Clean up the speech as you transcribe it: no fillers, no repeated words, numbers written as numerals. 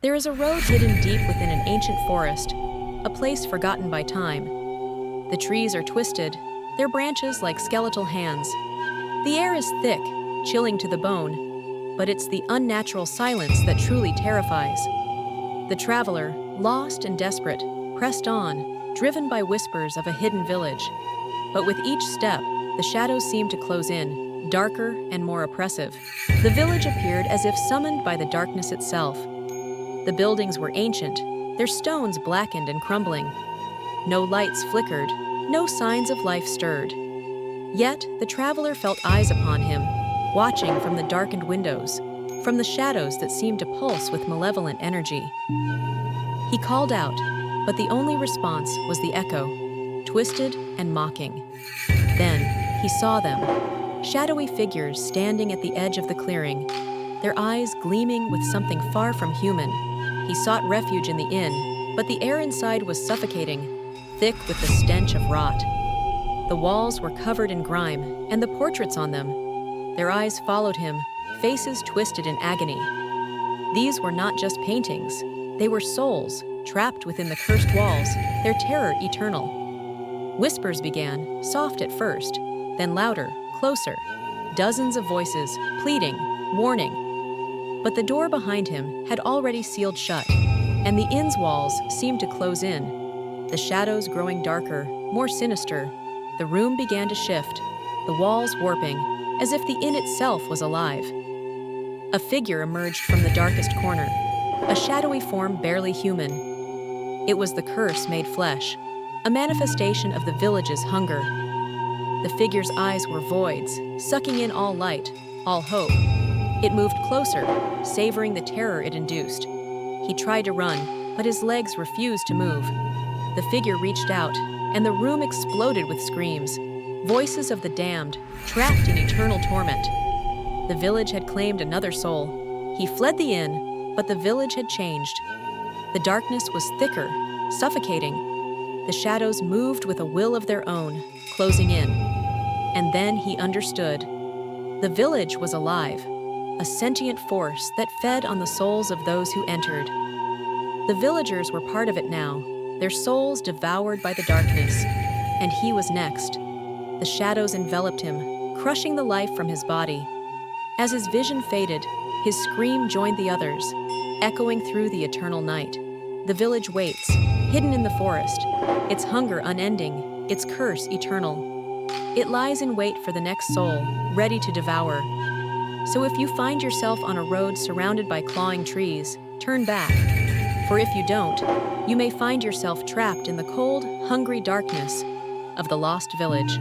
There is a road hidden deep within an ancient forest, a place forgotten by time. The trees are twisted, their branches like skeletal hands. The air is thick, chilling to the bone, but it's the unnatural silence that truly terrifies. The traveler, lost and desperate, pressed on, driven by whispers of a hidden village. But with each step, the shadows seemed to close in, darker and more oppressive. The village appeared as if summoned by the darkness itself. The buildings were ancient, their stones blackened and crumbling. No lights flickered, no signs of life stirred. Yet the traveler felt eyes upon him, watching from the darkened windows, from the shadows that seemed to pulse with malevolent energy. He called out, but the only response was the echo, twisted and mocking. Then he saw them, shadowy figures standing at the edge of the clearing, their eyes gleaming with something far from human. He sought refuge in the inn, but the air inside was suffocating, thick with the stench of rot. The walls were covered in grime, and the portraits on them. Their eyes followed him, faces twisted in agony. These were not just paintings, they were souls, trapped within the cursed walls, their terror eternal. Whispers began, soft at first, then louder, closer. Dozens of voices, pleading, warning. But the door behind him had already sealed shut, and the inn's walls seemed to close in. The shadows growing darker, more sinister, the room began to shift, the walls warping, as if the inn itself was alive. A figure emerged from the darkest corner, a shadowy form barely human. It was the curse made flesh, a manifestation of the village's hunger. The figure's eyes were voids, sucking in all light, all hope. It moved closer, savoring the terror it induced. He tried to run, but his legs refused to move. The figure reached out, and the room exploded with screams, voices of the damned, trapped in eternal torment. The village had claimed another soul. He fled the inn, but the village had changed. The darkness was thicker, suffocating. The shadows moved with a will of their own, closing in. And then he understood. The village was alive, a sentient force that fed on the souls of those who entered. The villagers were part of it now, their souls devoured by the darkness, and he was next. The shadows enveloped him, crushing the life from his body. As his vision faded, his scream joined the others, echoing through the eternal night. The village waits, hidden in the forest, its hunger unending, its curse eternal. It lies in wait for the next soul, ready to devour. So if you find yourself on a road surrounded by clawing trees, turn back. For if you don't, you may find yourself trapped in the cold, hungry darkness of the lost village.